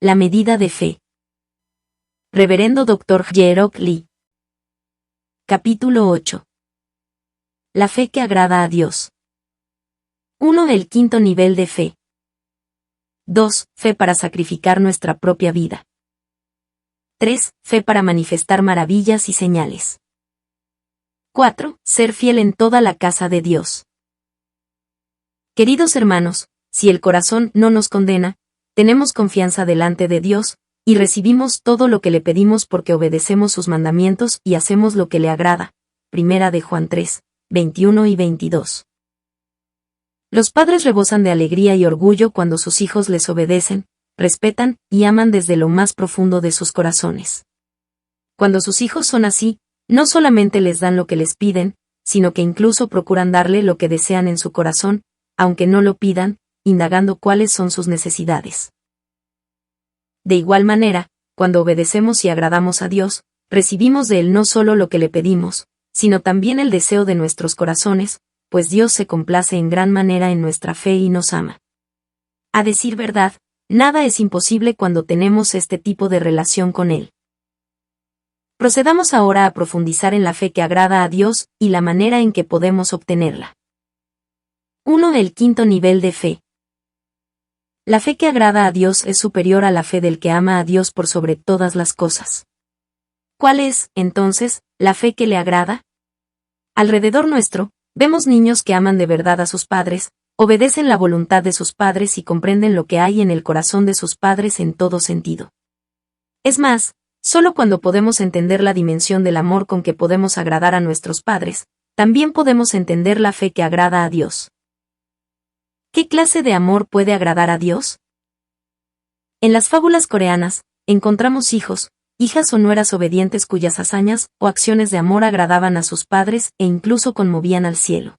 La medida de fe. Reverendo Dr. Jerok Lee. Capítulo 8. La fe que agrada a Dios. 1. El quinto nivel de fe. 2. Fe para sacrificar nuestra propia vida. 3. Fe para manifestar maravillas y señales. 4. Ser fiel en toda la casa de Dios. Queridos hermanos, si el corazón no nos condena, tenemos confianza delante de Dios, y recibimos todo lo que le pedimos porque obedecemos sus mandamientos y hacemos lo que le agrada. Primera de Juan 3, 21 y 22. Los padres rebosan de alegría y orgullo cuando sus hijos les obedecen, respetan y aman desde lo más profundo de sus corazones. Cuando sus hijos son así, no solamente les dan lo que les piden, sino que incluso procuran darle lo que desean en su corazón, aunque no lo pidan, indagando cuáles son sus necesidades. De igual manera, cuando obedecemos y agradamos a Dios, recibimos de Él no solo lo que le pedimos, sino también el deseo de nuestros corazones, pues Dios se complace en gran manera en nuestra fe y nos ama. A decir verdad, nada es imposible cuando tenemos este tipo de relación con Él. Procedamos ahora a profundizar en la fe que agrada a Dios y la manera en que podemos obtenerla. 1. El quinto nivel de fe. La fe que agrada a Dios es superior a la fe del que ama a Dios por sobre todas las cosas. ¿Cuál es, entonces, la fe que le agrada? Alrededor nuestro, vemos niños que aman de verdad a sus padres, obedecen la voluntad de sus padres y comprenden lo que hay en el corazón de sus padres en todo sentido. Es más, solo cuando podemos entender la dimensión del amor con que podemos agradar a nuestros padres, también podemos entender la fe que agrada a Dios. ¿Qué clase de amor puede agradar a Dios? En las fábulas coreanas, encontramos hijos, hijas o nueras obedientes cuyas hazañas o acciones de amor agradaban a sus padres e incluso conmovían al cielo.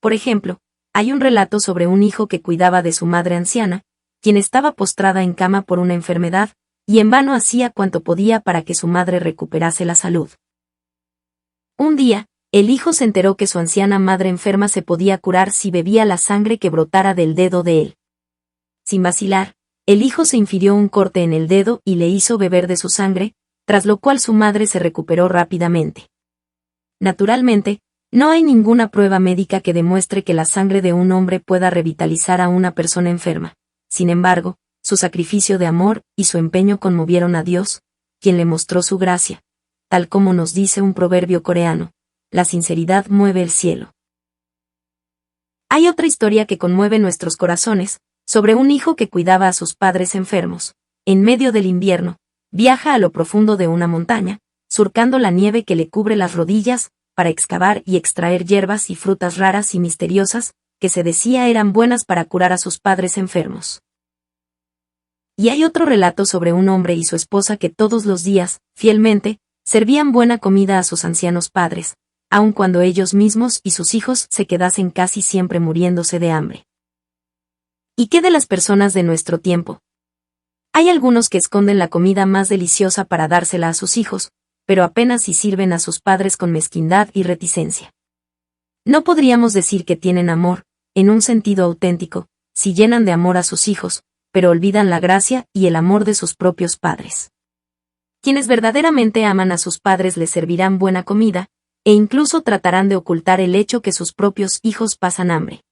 Por ejemplo, hay un relato sobre un hijo que cuidaba de su madre anciana, quien estaba postrada en cama por una enfermedad, y en vano hacía cuanto podía para que su madre recuperase la salud. Un día, el hijo se enteró que su anciana madre enferma se podía curar si bebía la sangre que brotara del dedo de él. Sin vacilar, el hijo se infirió un corte en el dedo y le hizo beber de su sangre, tras lo cual su madre se recuperó rápidamente. Naturalmente, no hay ninguna prueba médica que demuestre que la sangre de un hombre pueda revitalizar a una persona enferma. Sin embargo, su sacrificio de amor y su empeño conmovieron a Dios, quien le mostró su gracia. Tal como nos dice un proverbio coreano, la sinceridad mueve el cielo. Hay otra historia que conmueve nuestros corazones, sobre un hijo que cuidaba a sus padres enfermos. En medio del invierno, viaja a lo profundo de una montaña, surcando la nieve que le cubre las rodillas, para excavar y extraer hierbas y frutas raras y misteriosas, que se decía eran buenas para curar a sus padres enfermos. Y hay otro relato sobre un hombre y su esposa que todos los días, fielmente, servían buena comida a sus ancianos padres, aun cuando ellos mismos y sus hijos se quedasen casi siempre muriéndose de hambre. ¿Y qué de las personas de nuestro tiempo? Hay algunos que esconden la comida más deliciosa para dársela a sus hijos, pero apenas si sirven a sus padres con mezquindad y reticencia. No podríamos decir que tienen amor, en un sentido auténtico, si llenan de amor a sus hijos, pero olvidan la gracia y el amor de sus propios padres. Quienes verdaderamente aman a sus padres les servirán buena comida, e incluso tratarán de ocultar el hecho que sus propios hijos pasan hambre.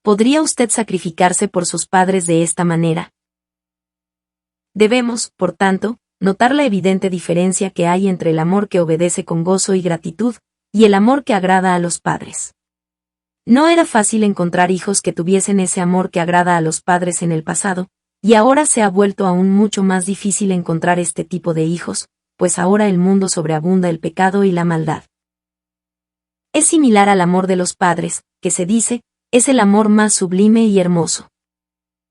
¿Podría usted sacrificarse por sus padres de esta manera? Debemos, por tanto, notar la evidente diferencia que hay entre el amor que obedece con gozo y gratitud, y el amor que agrada a los padres. No era fácil encontrar hijos que tuviesen ese amor que agrada a los padres en el pasado, y ahora se ha vuelto aún mucho más difícil encontrar este tipo de hijos, pues ahora el mundo sobreabunda el pecado y la maldad. Es similar al amor de los padres, que se dice, es el amor más sublime y hermoso.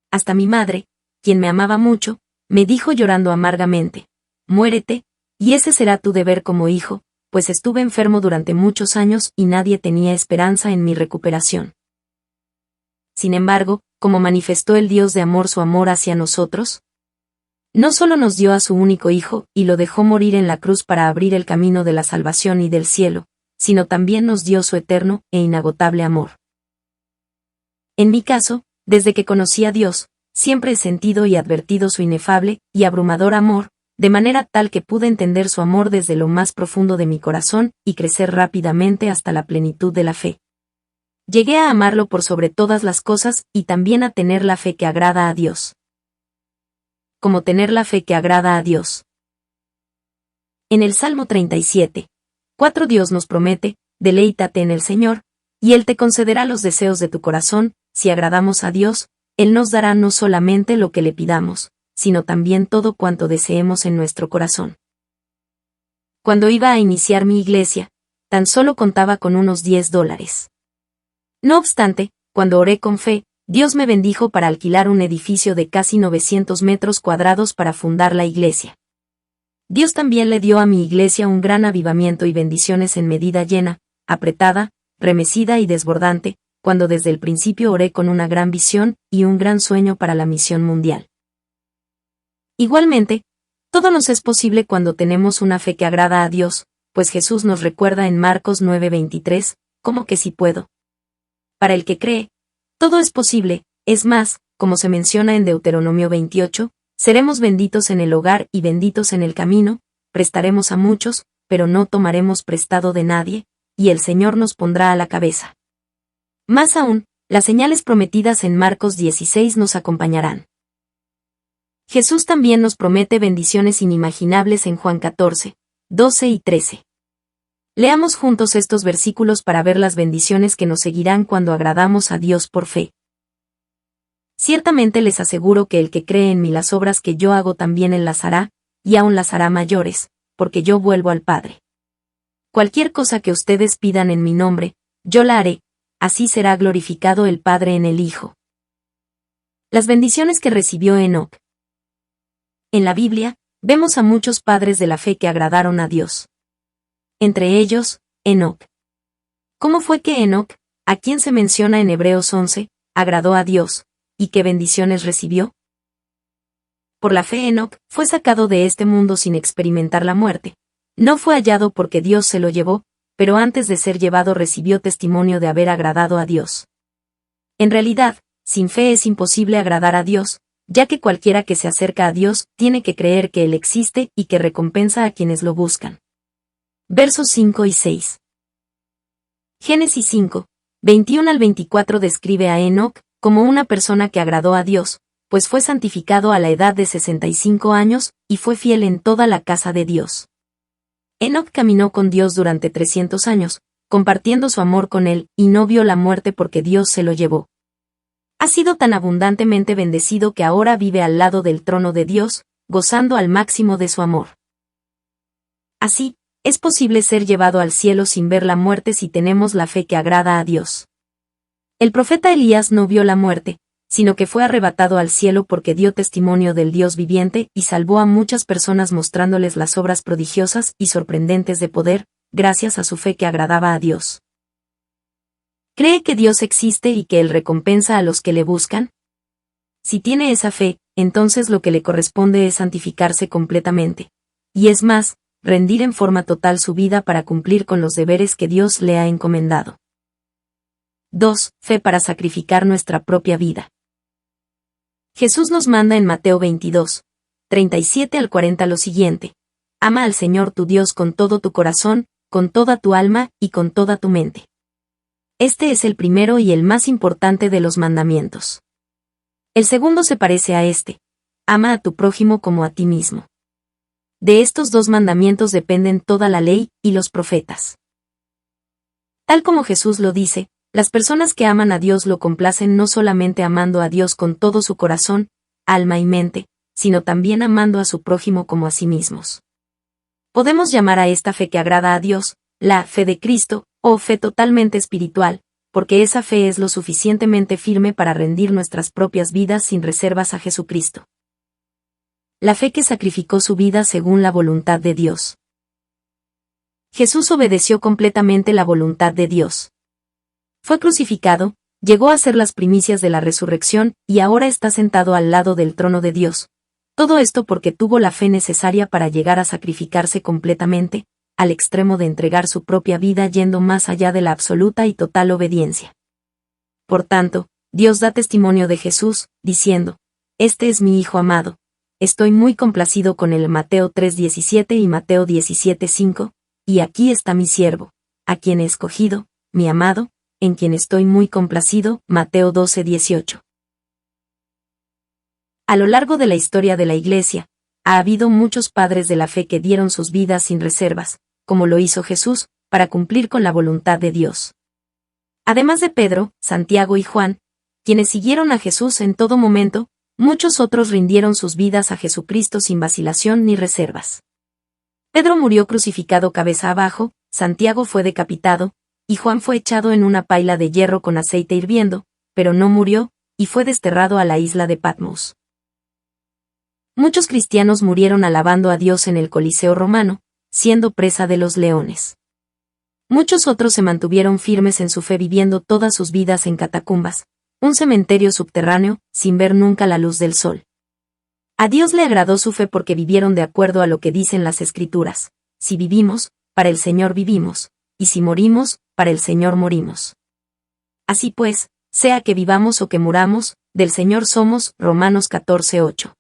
Hasta mi madre, quien me amaba mucho, me dijo llorando amargamente, muérete, y ese será tu deber como hijo, pues estuve enfermo durante muchos años y nadie tenía esperanza en mi recuperación. Sin embargo, ¿cómo manifestó el Dios de amor su amor hacia nosotros? No solo nos dio a su único hijo y lo dejó morir en la cruz para abrir el camino de la salvación y del cielo, sino también nos dio su eterno e inagotable amor. En mi caso, desde que conocí a Dios, siempre he sentido y advertido su inefable y abrumador amor, de manera tal que pude entender su amor desde lo más profundo de mi corazón y crecer rápidamente hasta la plenitud de la fe. Llegué a amarlo por sobre todas las cosas y también a tener la fe que agrada a Dios. Como tener la fe que agrada a Dios. En el Salmo 37, 4 Dios nos promete, deleítate en el Señor, y Él te concederá los deseos de tu corazón. Si agradamos a Dios, Él nos dará no solamente lo que le pidamos, sino también todo cuanto deseemos en nuestro corazón. Cuando iba a iniciar mi iglesia, tan solo contaba con unos $10. No obstante, cuando oré con fe, Dios me bendijo para alquilar un edificio de casi 900 metros cuadrados para fundar la iglesia. Dios también le dio a mi iglesia un gran avivamiento y bendiciones en medida llena, apretada, remecida y desbordante, cuando desde el principio oré con una gran visión y un gran sueño para la misión mundial. Igualmente, todo nos es posible cuando tenemos una fe que agrada a Dios, pues Jesús nos recuerda en Marcos 9:23, como que si puedo. Para el que cree, todo es posible, es más, como se menciona en Deuteronomio 28, seremos benditos en el hogar y benditos en el camino, prestaremos a muchos, pero no tomaremos prestado de nadie, y el Señor nos pondrá a la cabeza. Más aún, las señales prometidas en Marcos 16 nos acompañarán. Jesús también nos promete bendiciones inimaginables en Juan 14, 12 y 13. Leamos juntos estos versículos para ver las bendiciones que nos seguirán cuando agradamos a Dios por fe. Ciertamente les aseguro que el que cree en mí las obras que yo hago también él las hará, y aún las hará mayores, porque yo vuelvo al Padre. Cualquier cosa que ustedes pidan en mi nombre, yo la haré, así será glorificado el Padre en el Hijo. Las bendiciones que recibió Enoc. En la Biblia, vemos a muchos padres de la fe que agradaron a Dios. Entre ellos, Enoc. ¿Cómo fue que Enoc, a quien se menciona en Hebreos 11, agradó a Dios, y qué bendiciones recibió? Por la fe Enoc fue sacado de este mundo sin experimentar la muerte. No fue hallado porque Dios se lo llevó, pero antes de ser llevado recibió testimonio de haber agradado a Dios. En realidad, sin fe es imposible agradar a Dios, ya que cualquiera que se acerca a Dios tiene que creer que Él existe y que recompensa a quienes lo buscan. Versos 5 y 6. Génesis 5, 21 al 24 describe a Enoc como una persona que agradó a Dios, pues fue santificado a la edad de 65 años, y fue fiel en toda la casa de Dios. Enoc caminó con Dios durante 300 años, compartiendo su amor con Él, y no vio la muerte porque Dios se lo llevó. Ha sido tan abundantemente bendecido que ahora vive al lado del trono de Dios, gozando al máximo de su amor. Así, es posible ser llevado al cielo sin ver la muerte si tenemos la fe que agrada a Dios. El profeta Elías no vio la muerte, sino que fue arrebatado al cielo porque dio testimonio del Dios viviente y salvó a muchas personas mostrándoles las obras prodigiosas y sorprendentes de poder, gracias a su fe que agradaba a Dios. ¿Cree que Dios existe y que Él recompensa a los que le buscan? Si tiene esa fe, entonces lo que le corresponde es santificarse completamente. Y es más, rendir en forma total su vida para cumplir con los deberes que Dios le ha encomendado. 2. Fe para sacrificar nuestra propia vida. Jesús nos manda en Mateo 22, 37 al 40 lo siguiente: ama al Señor tu Dios con todo tu corazón, con toda tu alma y con toda tu mente. Este es el primero y el más importante de los mandamientos. El segundo se parece a este: ama a tu prójimo como a ti mismo. De estos dos mandamientos dependen toda la ley y los profetas. Tal como Jesús lo dice, las personas que aman a Dios lo complacen no solamente amando a Dios con todo su corazón, alma y mente, sino también amando a su prójimo como a sí mismos. Podemos llamar a esta fe que agrada a Dios, la fe de Cristo, o fe totalmente espiritual, porque esa fe es lo suficientemente firme para rendir nuestras propias vidas sin reservas a Jesucristo. La fe que sacrificó su vida según la voluntad de Dios. Jesús obedeció completamente la voluntad de Dios. Fue crucificado, llegó a ser las primicias de la resurrección y ahora está sentado al lado del trono de Dios. Todo esto porque tuvo la fe necesaria para llegar a sacrificarse completamente, al extremo de entregar su propia vida yendo más allá de la absoluta y total obediencia. Por tanto, Dios da testimonio de Jesús, diciendo: este es mi Hijo amado. Estoy muy complacido con él. Mateo 3:17 y Mateo 17:5, y aquí está mi siervo, a quien he escogido, mi amado, en quien estoy muy complacido. Mateo 12:18. A lo largo de la historia de la Iglesia, ha habido muchos padres de la fe que dieron sus vidas sin reservas, como lo hizo Jesús, para cumplir con la voluntad de Dios. Además de Pedro, Santiago y Juan, quienes siguieron a Jesús en todo momento, muchos otros rindieron sus vidas a Jesucristo sin vacilación ni reservas. Pedro murió crucificado cabeza abajo, Santiago fue decapitado, y Juan fue echado en una paila de hierro con aceite hirviendo, pero no murió, y fue desterrado a la isla de Patmos. Muchos cristianos murieron alabando a Dios en el Coliseo romano, siendo presa de los leones. Muchos otros se mantuvieron firmes en su fe viviendo todas sus vidas en catacumbas, un cementerio subterráneo, sin ver nunca la luz del sol. A Dios le agradó su fe porque vivieron de acuerdo a lo que dicen las Escrituras: si vivimos, para el Señor vivimos, y si morimos, para el Señor morimos. Así pues, sea que vivamos o que muramos, del Señor somos. Romanos 14:8.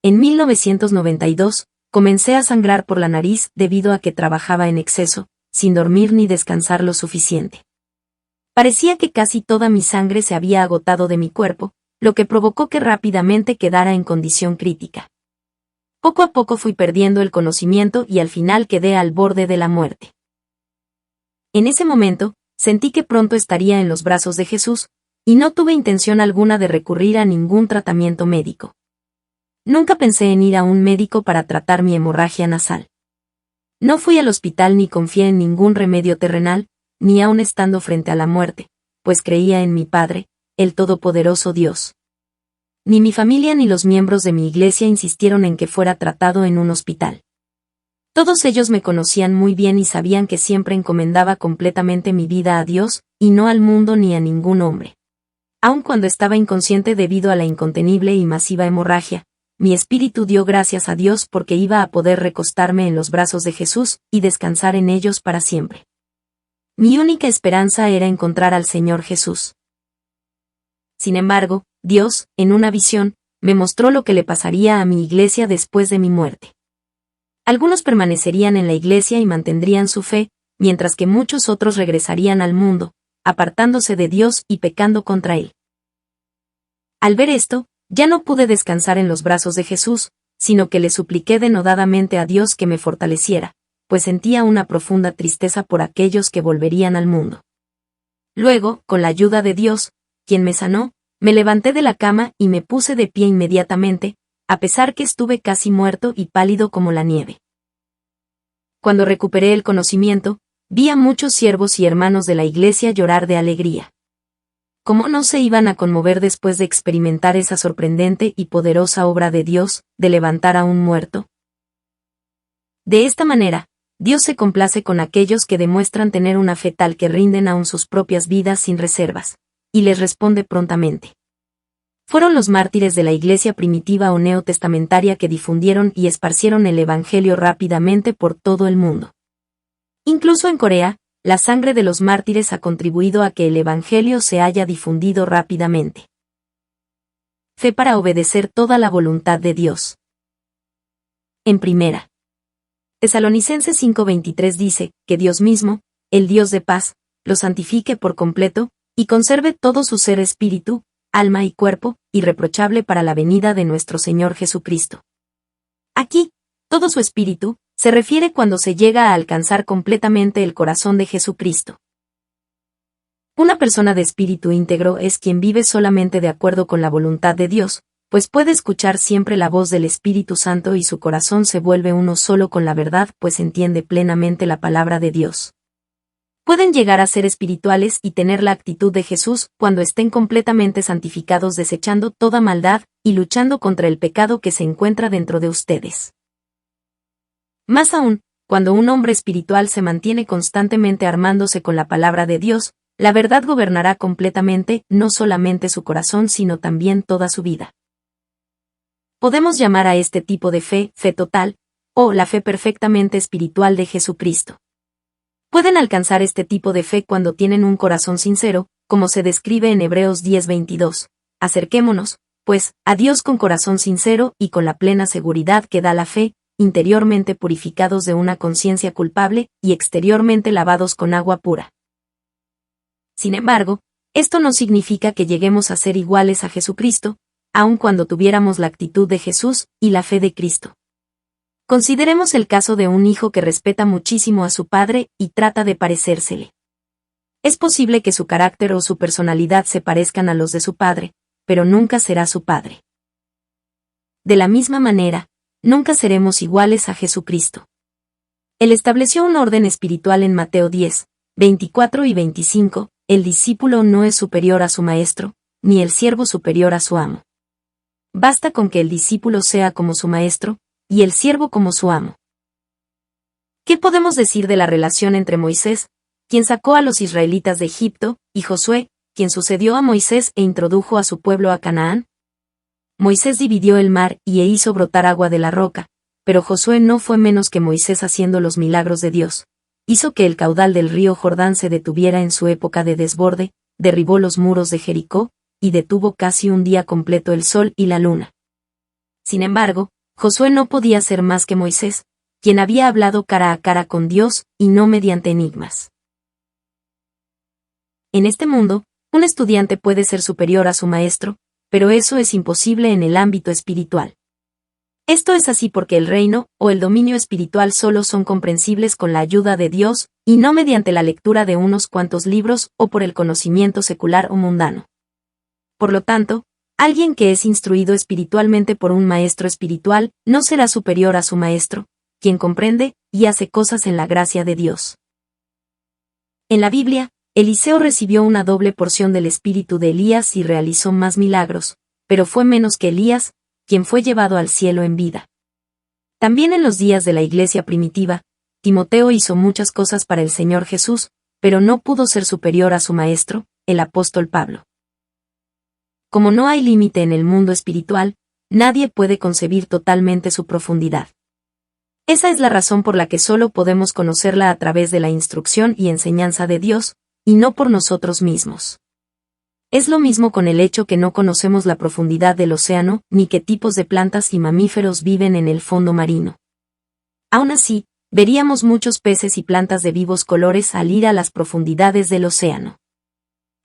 En 1992, comencé a sangrar por la nariz debido a que trabajaba en exceso, sin dormir ni descansar lo suficiente. Parecía que casi toda mi sangre se había agotado de mi cuerpo, lo que provocó que rápidamente quedara en condición crítica. Poco a poco fui perdiendo el conocimiento y al final quedé al borde de la muerte. En ese momento, sentí que pronto estaría en los brazos de Jesús, y no tuve intención alguna de recurrir a ningún tratamiento médico. Nunca pensé en ir a un médico para tratar mi hemorragia nasal. No fui al hospital ni confié en ningún remedio terrenal, ni aun estando frente a la muerte, pues creía en mi Padre, el Todopoderoso Dios. Ni mi familia ni los miembros de mi iglesia insistieron en que fuera tratado en un hospital. Todos ellos me conocían muy bien y sabían que siempre encomendaba completamente mi vida a Dios, y no al mundo ni a ningún hombre. Aun cuando estaba inconsciente debido a la incontenible y masiva hemorragia, mi espíritu dio gracias a Dios porque iba a poder recostarme en los brazos de Jesús y descansar en ellos para siempre. Mi única esperanza era encontrar al Señor Jesús. Sin embargo, Dios, en una visión, me mostró lo que le pasaría a mi iglesia después de mi muerte. Algunos permanecerían en la iglesia y mantendrían su fe, mientras que muchos otros regresarían al mundo, apartándose de Dios y pecando contra Él. Al ver esto, ya no pude descansar en los brazos de Jesús, sino que le supliqué denodadamente a Dios que me fortaleciera, pues sentía una profunda tristeza por aquellos que volverían al mundo. Luego, con la ayuda de Dios, quien me sanó, me levanté de la cama y me puse de pie inmediatamente, a pesar que estuve casi muerto y pálido como la nieve. Cuando recuperé el conocimiento, vi a muchos siervos y hermanos de la iglesia llorar de alegría. ¿Cómo no se iban a conmover después de experimentar esa sorprendente y poderosa obra de Dios, de levantar a un muerto? De esta manera, Dios se complace con aquellos que demuestran tener una fe tal que rinden aún sus propias vidas sin reservas, y les responde prontamente. Fueron los mártires de la iglesia primitiva o neotestamentaria que difundieron y esparcieron el Evangelio rápidamente por todo el mundo. Incluso en Corea, la sangre de los mártires ha contribuido a que el Evangelio se haya difundido rápidamente. Fe para obedecer toda la voluntad de Dios. En primera Tesalonicenses 5:23 dice, que Dios mismo, el Dios de paz, lo santifique por completo, y conserve todo su ser espíritu, alma y cuerpo, irreprochable para la venida de nuestro Señor Jesucristo. Aquí, todo su espíritu, se refiere cuando se llega a alcanzar completamente el corazón de Jesucristo. Una persona de espíritu íntegro es quien vive solamente de acuerdo con la voluntad de Dios, pues puede escuchar siempre la voz del Espíritu Santo y su corazón se vuelve uno solo con la verdad, pues entiende plenamente la palabra de Dios. Pueden llegar a ser espirituales y tener la actitud de Jesús cuando estén completamente santificados, desechando toda maldad y luchando contra el pecado que se encuentra dentro de ustedes. Más aún, cuando un hombre espiritual se mantiene constantemente armándose con la palabra de Dios, la verdad gobernará completamente no solamente su corazón sino también toda su vida. Podemos llamar a este tipo de fe, fe total, o la fe perfectamente espiritual de Jesucristo. Pueden alcanzar este tipo de fe cuando tienen un corazón sincero, como se describe en Hebreos 10:22. Acerquémonos, pues, a Dios con corazón sincero y con la plena seguridad que da la fe, interiormente purificados de una conciencia culpable y exteriormente lavados con agua pura. Sin embargo, esto no significa que lleguemos a ser iguales a Jesucristo, aun cuando tuviéramos la actitud de Jesús y la fe de Cristo. Consideremos el caso de un hijo que respeta muchísimo a su padre y trata de parecérsele. Es posible que su carácter o su personalidad se parezcan a los de su padre, pero nunca será su padre. De la misma manera, nunca seremos iguales a Jesucristo. Él estableció un orden espiritual en Mateo 10, 24 y 25, el discípulo no es superior a su maestro, ni el siervo superior a su amo. Basta con que el discípulo sea como su maestro, y el siervo como su amo. ¿Qué podemos decir de la relación entre Moisés, quien sacó a los israelitas de Egipto, y Josué, quien sucedió a Moisés e introdujo a su pueblo a Canaán? Moisés dividió el mar y hizo brotar agua de la roca, pero Josué no fue menos que Moisés haciendo los milagros de Dios. Hizo que el caudal del río Jordán se detuviera en su época de desborde, derribó los muros de Jericó, y detuvo casi un día completo el sol y la luna. Sin embargo, Josué no podía ser más que Moisés, quien había hablado cara a cara con Dios, y no mediante enigmas. En este mundo, un estudiante puede ser superior a su maestro, pero eso es imposible en el ámbito espiritual. Esto es así porque el reino o el dominio espiritual solo son comprensibles con la ayuda de Dios, y no mediante la lectura de unos cuantos libros o por el conocimiento secular o mundano. Por lo tanto, alguien que es instruido espiritualmente por un maestro espiritual no será superior a su maestro, quien comprende y hace cosas en la gracia de Dios. En la Biblia, Eliseo recibió una doble porción del espíritu de Elías y realizó más milagros, pero fue menos que Elías, quien fue llevado al cielo en vida. También en los días de la iglesia primitiva, Timoteo hizo muchas cosas para el Señor Jesús, pero no pudo ser superior a su maestro, el apóstol Pablo. Como no hay límite en el mundo espiritual, nadie puede concebir totalmente su profundidad. Esa es la razón por la que solo podemos conocerla a través de la instrucción y enseñanza de Dios, y no por nosotros mismos. Es lo mismo con el hecho que no conocemos la profundidad del océano, ni qué tipos de plantas y mamíferos viven en el fondo marino. Aún así, veríamos muchos peces y plantas de vivos colores al ir a las profundidades del océano.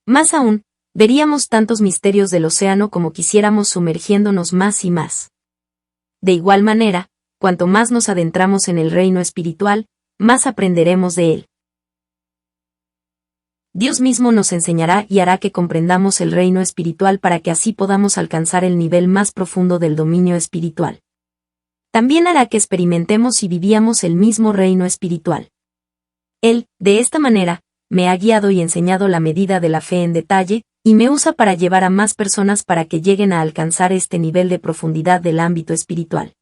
Más aún, veríamos tantos misterios del océano como quisiéramos sumergiéndonos más y más. De igual manera, cuanto más nos adentramos en el reino espiritual, más aprenderemos de él. Dios mismo nos enseñará y hará que comprendamos el reino espiritual para que así podamos alcanzar el nivel más profundo del dominio espiritual. También hará que experimentemos y vivíamos el mismo reino espiritual. Él, de esta manera, me ha guiado y enseñado la medida de la fe en detalle, y me usa para llevar a más personas para que lleguen a alcanzar este nivel de profundidad del ámbito espiritual.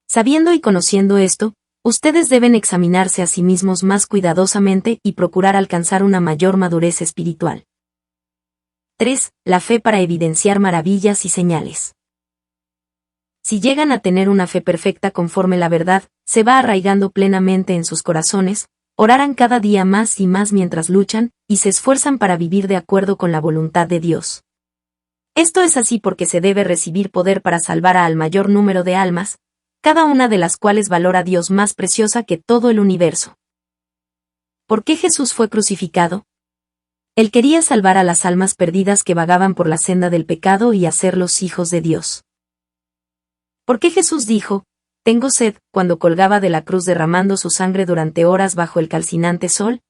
Sabiendo y conociendo esto, ustedes deben examinarse a sí mismos más cuidadosamente y procurar alcanzar una mayor madurez espiritual. 3. La fe para evidenciar maravillas y señales. Si llegan a tener una fe perfecta conforme la verdad se va arraigando plenamente en sus corazones, orarán cada día más y más mientras luchan y se esfuerzan para vivir de acuerdo con la voluntad de Dios. Esto es así porque se debe recibir poder para salvar al mayor número de almas, cada una de las cuales valora a Dios más preciosa que todo el universo. ¿Por qué Jesús fue crucificado? Él quería salvar a las almas perdidas que vagaban por la senda del pecado y hacerlos hijos de Dios. ¿Por qué Jesús dijo, «Tengo sed», cuando colgaba de la cruz derramando su sangre durante horas bajo el calcinante sol?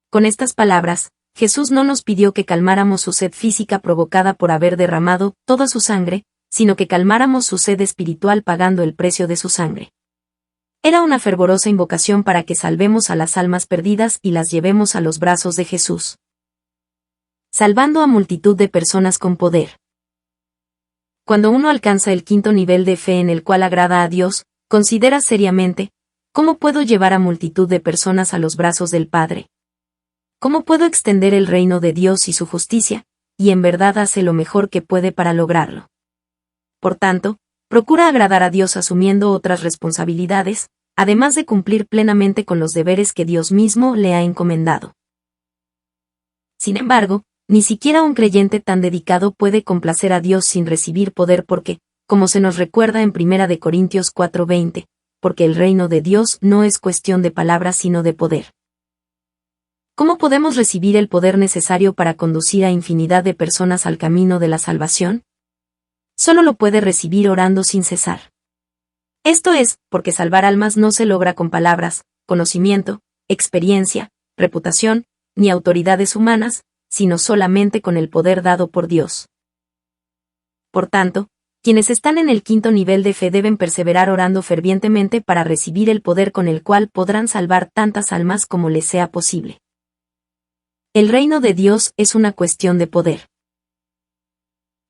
Con estas palabras, Jesús no nos pidió que calmáramos su sed física provocada por haber derramado toda su sangre, sino que calmáramos su sed espiritual pagando el precio de su sangre. Era una fervorosa invocación para que salvemos a las almas perdidas y las llevemos a los brazos de Jesús. Salvando a multitud de personas con poder. Cuando uno alcanza el quinto nivel de fe en el cual agrada a Dios, considera seriamente, ¿cómo puedo llevar a multitud de personas a los brazos del Padre? ¿Cómo puedo extender el reino de Dios y su justicia? Y en verdad hace lo mejor que puede para lograrlo. Por tanto, procura agradar a Dios asumiendo otras responsabilidades, además de cumplir plenamente con los deberes que Dios mismo le ha encomendado. Sin embargo, Ni siquiera un creyente tan dedicado puede complacer a Dios sin recibir poder porque, como se nos recuerda en 1 Corintios 4:20, porque el reino de Dios no es cuestión de palabras sino de poder. ¿Cómo podemos recibir el poder necesario para conducir a infinidad de personas al camino de la salvación? Solo lo puede recibir orando sin cesar. Esto es, porque salvar almas no se logra con palabras, conocimiento, experiencia, reputación, ni autoridades humanas, sino solamente con el poder dado por Dios. Por tanto, quienes están en el quinto nivel de fe deben perseverar orando fervientemente para recibir el poder con el cual podrán salvar tantas almas como les sea posible. El reino de Dios es una cuestión de poder.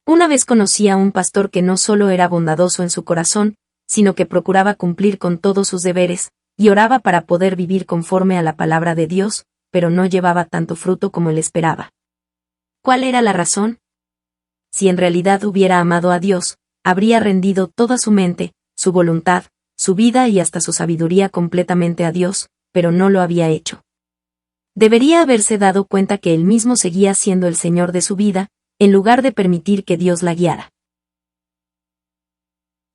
Una vez conocí a un pastor que no solo era bondadoso en su corazón, sino que procuraba cumplir con todos sus deberes, y oraba para poder vivir conforme a la palabra de Dios, pero no llevaba tanto fruto como él esperaba. ¿Cuál era la razón? Si en realidad hubiera amado a Dios, habría rendido toda su mente, su voluntad, su vida y hasta su sabiduría completamente a Dios, pero no lo había hecho. Debería haberse dado cuenta que él mismo seguía siendo el Señor de su vida, en lugar de permitir que Dios la guiara.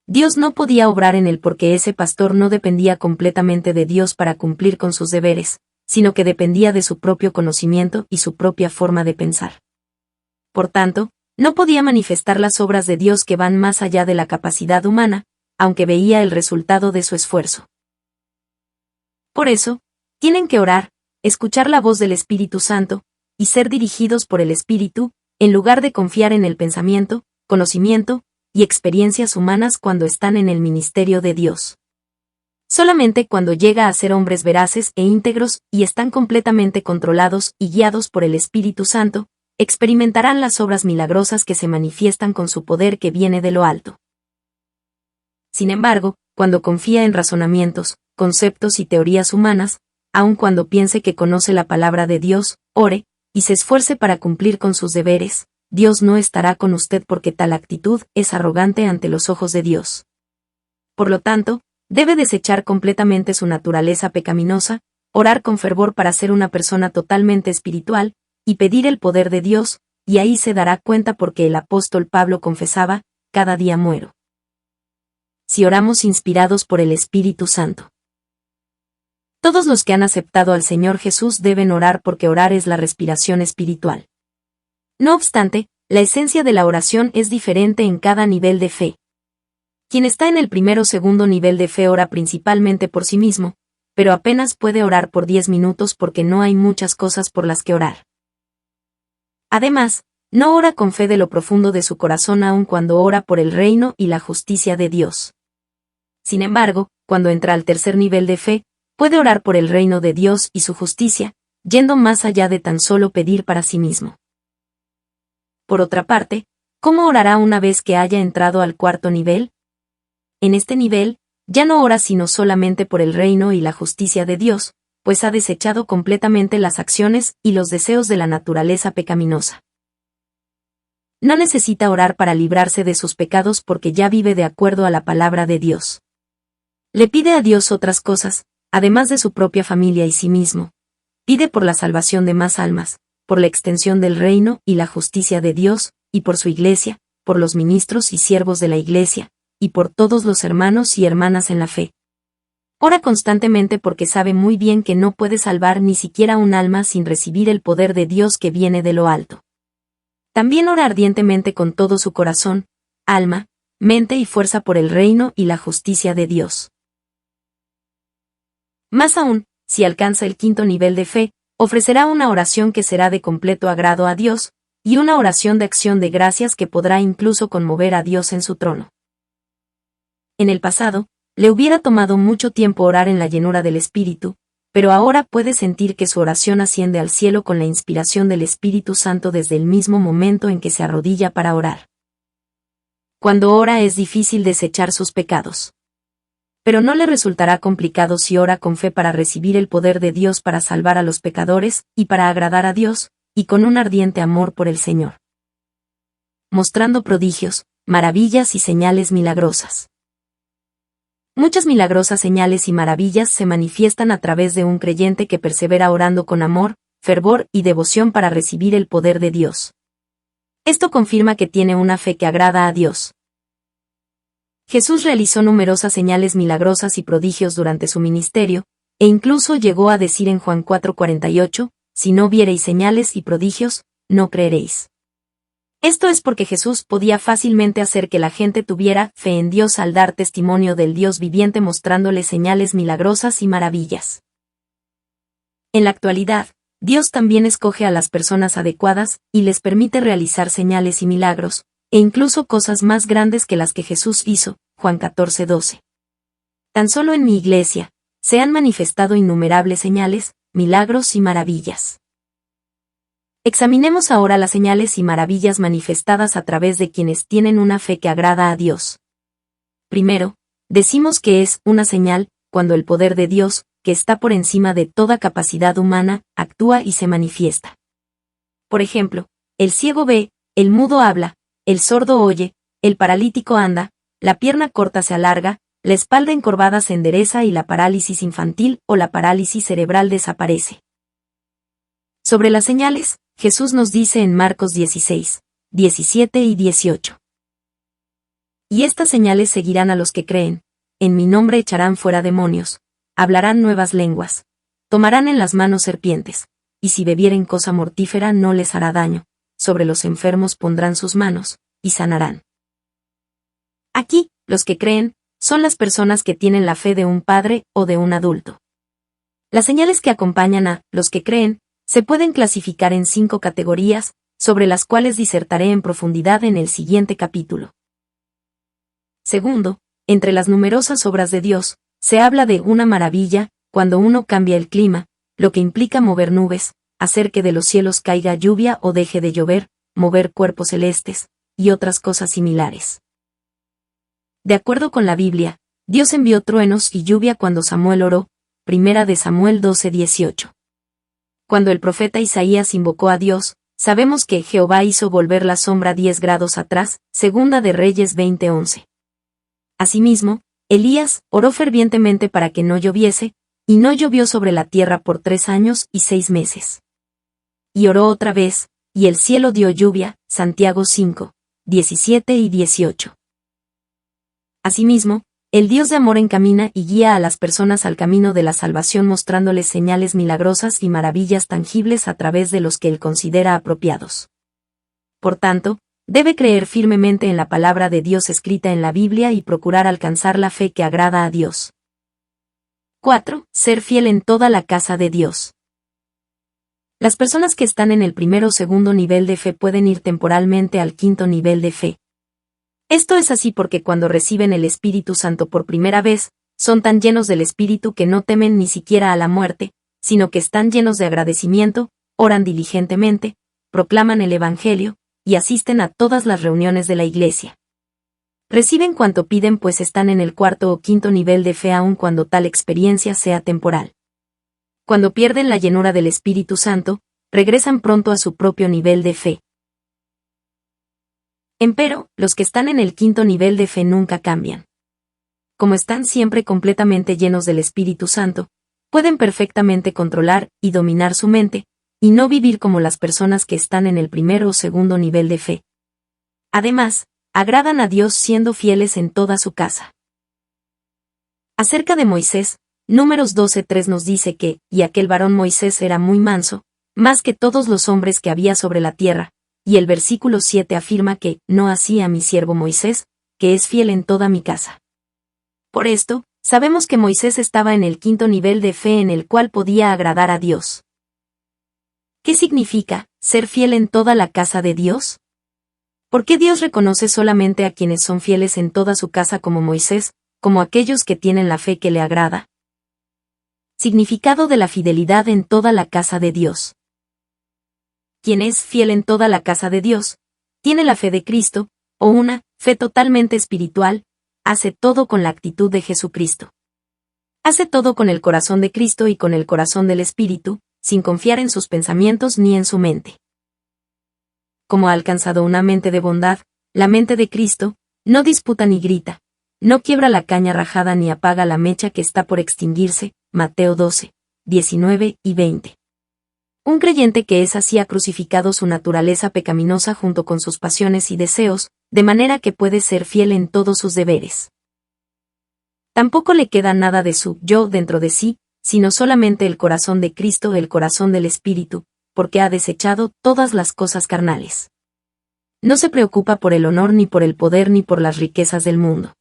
Dios no podía obrar en él porque ese pastor no dependía completamente de Dios para cumplir con sus deberes, sino que dependía de su propio conocimiento y su propia forma de pensar. Por tanto, no podía manifestar las obras de Dios que van más allá de la capacidad humana, aunque veía el resultado de su esfuerzo. Por eso, tienen que orar, escuchar la voz del Espíritu Santo, y ser dirigidos por el Espíritu, en lugar de confiar en el pensamiento, conocimiento, y experiencias humanas cuando están en el ministerio de Dios. Solamente cuando llega a ser hombres veraces e íntegros y están completamente controlados y guiados por el Espíritu Santo, experimentarán las obras milagrosas que se manifiestan con su poder que viene de lo alto. Sin embargo, cuando confía en razonamientos, conceptos y teorías humanas, aun cuando piense que conoce la palabra de Dios, ore, y se esfuerce para cumplir con sus deberes, Dios no estará con usted porque tal actitud es arrogante ante los ojos de Dios. Por lo tanto, debe desechar completamente su naturaleza pecaminosa, orar con fervor para ser una persona totalmente espiritual, y pedir el poder de Dios, y ahí se dará cuenta porque el apóstol Pablo confesaba, cada día muero. Si oramos inspirados por el Espíritu Santo. Todos los que han aceptado al Señor Jesús deben orar porque orar es la respiración espiritual. No obstante, la esencia de la oración es diferente en cada nivel de fe. Quien está en el primero o segundo nivel de fe ora principalmente por sí mismo, pero apenas puede orar por 10 minutos porque no hay muchas cosas por las que orar. Además, no ora con fe de lo profundo de su corazón aun cuando ora por el reino y la justicia de Dios. Sin embargo, cuando entra al tercer nivel de fe, puede orar por el reino de Dios y su justicia, yendo más allá de tan solo pedir para sí mismo. Por otra parte, ¿cómo orará una vez que haya entrado al cuarto nivel? En este nivel, ya no ora sino solamente por el reino y la justicia de Dios, pues ha desechado completamente las acciones y los deseos de la naturaleza pecaminosa. No necesita orar para librarse de sus pecados porque ya vive de acuerdo a la palabra de Dios. Le pide a Dios otras cosas, además de su propia familia y sí mismo. Pide por la salvación de más almas, por la extensión del reino y la justicia de Dios, y por su iglesia, por los ministros y siervos de la iglesia, y por todos los hermanos y hermanas en la fe. Ora constantemente porque sabe muy bien que no puede salvar ni siquiera un alma sin recibir el poder de Dios que viene de lo alto. También ora ardientemente con todo su corazón, alma, mente y fuerza por el reino y la justicia de Dios. Más aún, si alcanza el quinto nivel de fe, ofrecerá una oración que será de completo agrado a Dios, y una oración de acción de gracias que podrá incluso conmover a Dios en su trono. En el pasado, le hubiera tomado mucho tiempo orar en la llenura del Espíritu, pero ahora puede sentir que su oración asciende al cielo con la inspiración del Espíritu Santo desde el mismo momento en que se arrodilla para orar. Cuando ora es difícil desechar sus pecados. Pero no le resultará complicado si ora con fe para recibir el poder de Dios para salvar a los pecadores, y para agradar a Dios, y con un ardiente amor por el Señor. Mostrando prodigios, maravillas y señales milagrosas. Muchas milagrosas señales y maravillas se manifiestan a través de un creyente que persevera orando con amor, fervor y devoción para recibir el poder de Dios. Esto confirma que tiene una fe que agrada a Dios. Jesús realizó numerosas señales milagrosas y prodigios durante su ministerio, e incluso llegó a decir en Juan 4:48, si no viereis señales y prodigios, no creeréis. Esto es porque Jesús podía fácilmente hacer que la gente tuviera fe en Dios al dar testimonio del Dios viviente mostrándole señales milagrosas y maravillas. En la actualidad, Dios también escoge a las personas adecuadas y les permite realizar señales y milagros, e incluso cosas más grandes que las que Jesús hizo, Juan 14:12. Tan solo en mi iglesia, se han manifestado innumerables señales, milagros y maravillas. Examinemos ahora las señales y maravillas manifestadas a través de quienes tienen una fe que agrada a Dios. Primero, decimos que es una señal, cuando el poder de Dios, que está por encima de toda capacidad humana, actúa y se manifiesta. Por ejemplo, el ciego ve, el mudo habla, el sordo oye, el paralítico anda, la pierna corta se alarga, la espalda encorvada se endereza y la parálisis infantil o la parálisis cerebral desaparece. Sobre las señales, Jesús nos dice en Marcos 16, 17 y 18. Y estas señales seguirán a los que creen, en mi nombre echarán fuera demonios, hablarán nuevas lenguas, tomarán en las manos serpientes, y si bebieren cosa mortífera no les hará daño, sobre los enfermos pondrán sus manos, y sanarán. Aquí, los que creen, son las personas que tienen la fe de un padre o de un adulto. Las señales que acompañan a los que creen se pueden clasificar en 5 categorías, sobre las cuales disertaré en profundidad en el siguiente capítulo. Segundo, entre las numerosas obras de Dios, se habla de una maravilla, cuando uno cambia el clima, lo que implica mover nubes, hacer que de los cielos caiga lluvia o deje de llover, mover cuerpos celestes, y otras cosas similares. De acuerdo con la Biblia, Dios envió truenos y lluvia cuando Samuel oró, 1 de Samuel 12:18. Cuando el profeta Isaías invocó a Dios, sabemos que Jehová hizo volver la sombra 10 grados atrás, 2 de Reyes 20:11. Asimismo, Elías oró fervientemente para que no lloviese, y no llovió sobre la tierra por 3 años y 6 meses. Y oró otra vez, y el cielo dio lluvia, Santiago 5, 17 y 18. Asimismo, el Dios de amor encamina y guía a las personas al camino de la salvación mostrándoles señales milagrosas y maravillas tangibles a través de los que Él considera apropiados. Por tanto, debe creer firmemente en la palabra de Dios escrita en la Biblia y procurar alcanzar la fe que agrada a Dios. 4. Ser fiel en toda la casa de Dios. Las personas que están en el primero o segundo nivel de fe pueden ir temporalmente al quinto nivel de fe. Esto es así porque cuando reciben el Espíritu Santo por primera vez, son tan llenos del Espíritu que no temen ni siquiera a la muerte, sino que están llenos de agradecimiento, oran diligentemente, proclaman el Evangelio, y asisten a todas las reuniones de la Iglesia. Reciben cuanto piden pues están en el cuarto o quinto nivel de fe aun cuando tal experiencia sea temporal. Cuando pierden la llenura del Espíritu Santo, regresan pronto a su propio nivel de fe. Empero, los que están en el quinto nivel de fe nunca cambian. Como están siempre completamente llenos del Espíritu Santo, pueden perfectamente controlar y dominar su mente, y no vivir como las personas que están en el primero o segundo nivel de fe. Además, agradan a Dios siendo fieles en toda su casa. Acerca de Moisés, Números 12:3 nos dice que, y aquel varón Moisés era muy manso, más que todos los hombres que había sobre la tierra, y el versículo 7 afirma que, no así a mi siervo Moisés, que es fiel en toda mi casa. Por esto, sabemos que Moisés estaba en el quinto nivel de fe en el cual podía agradar a Dios. ¿Qué significa, ser fiel en toda la casa de Dios? ¿Por qué Dios reconoce solamente a quienes son fieles en toda su casa como Moisés, como aquellos que tienen la fe que le agrada? Significado de la fidelidad en toda la casa de Dios. Quien es fiel en toda la casa de Dios, tiene la fe de Cristo, o una fe totalmente espiritual, hace todo con la actitud de Jesucristo. Hace todo con el corazón de Cristo y con el corazón del Espíritu, sin confiar en sus pensamientos ni en su mente. Como ha alcanzado una mente de bondad, la mente de Cristo, no disputa ni grita, no quiebra la caña rajada ni apaga la mecha que está por extinguirse, Mateo 12, 19 y 20. Un creyente que es así ha crucificado su naturaleza pecaminosa junto con sus pasiones y deseos, de manera que puede ser fiel en todos sus deberes. Tampoco le queda nada de su yo dentro de sí, sino solamente el corazón de Cristo, el corazón del Espíritu, porque ha desechado todas las cosas carnales. No se preocupa por el honor ni por el poder ni por las riquezas del mundo.